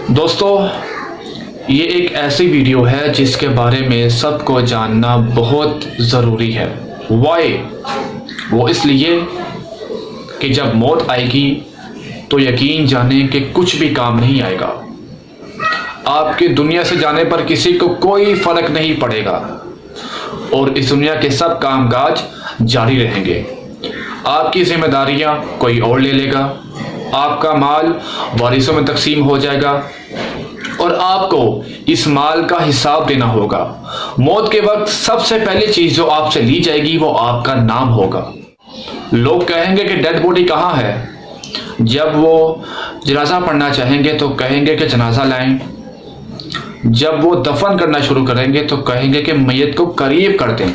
دوستو، یہ ایک ایسی ویڈیو ہے جس کے بارے میں سب کو جاننا بہت ضروری ہے۔ وائی؟ وہ اس لیے کہ جب موت آئے گی تو یقین جانیں کہ کچھ بھی کام نہیں آئے گا۔ آپ کے دنیا سے جانے پر کسی کو کوئی فرق نہیں پڑے گا اور اس دنیا کے سب کام کاج جاری رہیں گے۔ آپ کی ذمہ داریاں کوئی اور لے لے گا، آپ کا مال وارثوں میں تقسیم ہو جائے گا اور آپ کو اس مال کا حساب دینا ہوگا۔ موت کے وقت سب سے پہلی چیز جو آپ سے لی جائے گی وہ آپ کا نام ہوگا۔ لوگ کہیں گے کہ ڈیڈ باڈی کہاں ہے؟ جب وہ جنازہ پڑھنا چاہیں گے تو کہیں گے کہ جنازہ لائیں۔ جب وہ دفن کرنا شروع کریں گے تو کہیں گے کہ میت کو قریب کر دیں۔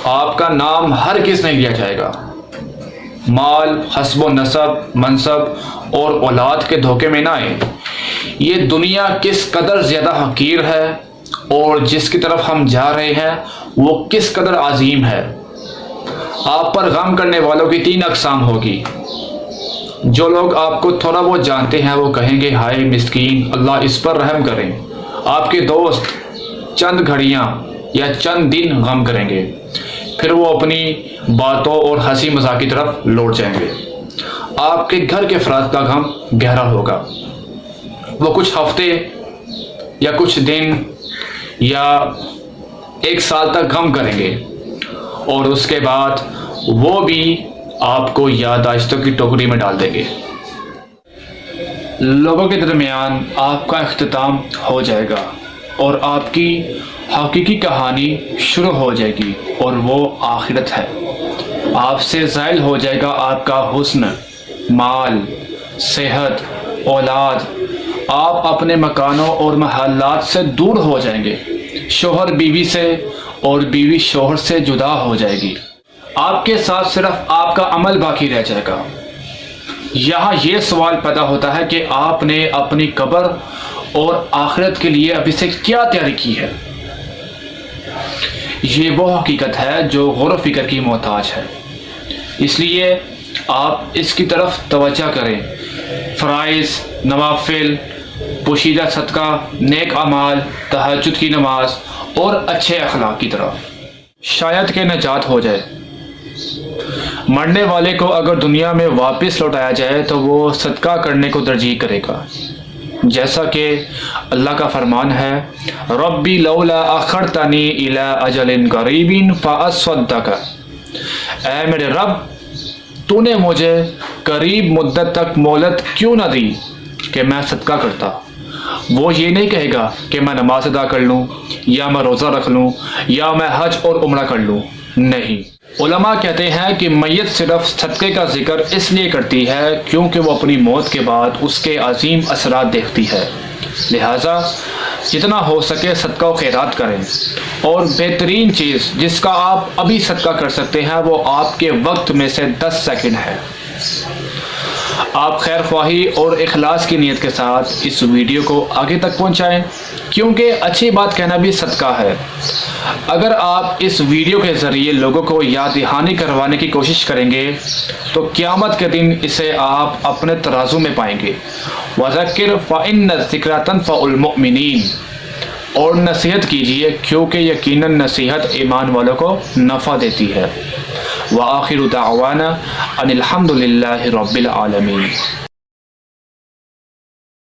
آپ کا نام ہرگز نہیں لیا جائے گا۔ مال، حسب و نسب، منصب اور اولاد کے دھوکے میں نہ آئیں۔ یہ دنیا کس قدر زیادہ حقیر ہے اور جس کی طرف ہم جا رہے ہیں وہ کس قدر عظیم ہے۔ آپ پر غم کرنے والوں کی 3 اقسام ہوگی۔ جو لوگ آپ کو تھوڑا بہت جانتے ہیں وہ کہیں گے ہائے مسکین، اللہ اس پر رحم کریں۔ آپ کے دوست چند گھڑیاں یا چند دن غم کریں گے، پھر وہ اپنی باتوں اور ہنسی مذاق کی طرف لوٹ جائیں گے۔ آپ کے گھر کے افراد کا غم گہرا ہوگا۔ وہ کچھ ہفتے یا کچھ دن یا 1 سال تک غم کریں گے اور اس کے بعد وہ بھی آپ کو یادداشتوں کی ٹوکری میں ڈال دیں گے۔ لوگوں کے درمیان آپ کا اختتام ہو جائے گا اور آپ کی حقیقی کہانی شروع ہو جائے گی اور وہ آخرت ہے۔ آپ سے زائل ہو جائے گا آپ کا حسن، مال، صحت، اولاد۔ آپ اپنے مکانوں اور محلات سے دور ہو جائیں گے۔ شوہر بیوی سے اور بیوی شوہر سے جدا ہو جائے گی۔ آپ کے ساتھ صرف آپ کا عمل باقی رہ جائے گا۔ یہاں یہ سوال پیدا ہوتا ہے کہ آپ نے اپنی قبر اور آخرت کے لیے ابھی سے کیا تیاری کی ہے؟ یہ وہ حقیقت ہے جو غور و فکر کی محتاج ہے، اس لیے آپ اس کی طرف توجہ کریں۔ فرائض، نوافل، پوشیدہ صدقہ، نیک اعمال، تہجد کی نماز اور اچھے اخلاق کی طرف، شاید کہ نجات ہو جائے۔ مرنے والے کو اگر دنیا میں واپس لوٹایا جائے تو وہ صدقہ کرنے کو ترجیح کرے گا، جیسا کہ اللہ کا فرمان ہے ربی لولا اخرتنی الی اجل قریب فاصدق۔ اے میرے رب، تو نے مجھے قریب مدت تک مہلت کیوں نہ دی کہ میں صدقہ کرتا۔ وہ یہ نہیں کہے گا کہ میں نماز ادا کر لوں یا میں روزہ رکھ لوں یا میں حج اور عمرہ کر لوں، نہیں۔ علماء کہتے ہیں کہ میت صرف صدقے کا ذکر اس لیے کرتی ہے کیونکہ وہ اپنی موت کے بعد اس کے عظیم اثرات دیکھتی ہے، لہٰذا جتنا ہو سکے صدقہ و خیرات کریں۔ اور بہترین چیز جس کا آپ ابھی صدقہ کر سکتے ہیں وہ آپ کے وقت میں سے 10 سیکنڈ ہے۔ آپ خیر خواہی اور اخلاص کی نیت کے ساتھ اس ویڈیو کو آگے تک پہنچائیں، کیونکہ اچھی بات کہنا بھی صدقہ ہے۔ اگر آپ اس ویڈیو کے ذریعے لوگوں کو یاد دہانی کروانے کی کوشش کریں گے تو قیامت کے دن اسے آپ اپنے ترازو میں پائیں گے۔ وَذَكِّرْ فَإِنَّ الذِّكْرَىٰ تَنفَعُ الْمُؤْمِنِينَ۔ اور نصیحت کیجیے کیونکہ یقیناً نصیحت ایمان والوں کو نفع دیتی ہے۔ وآخر دعوانا ان الحمد للہ رب العالمین۔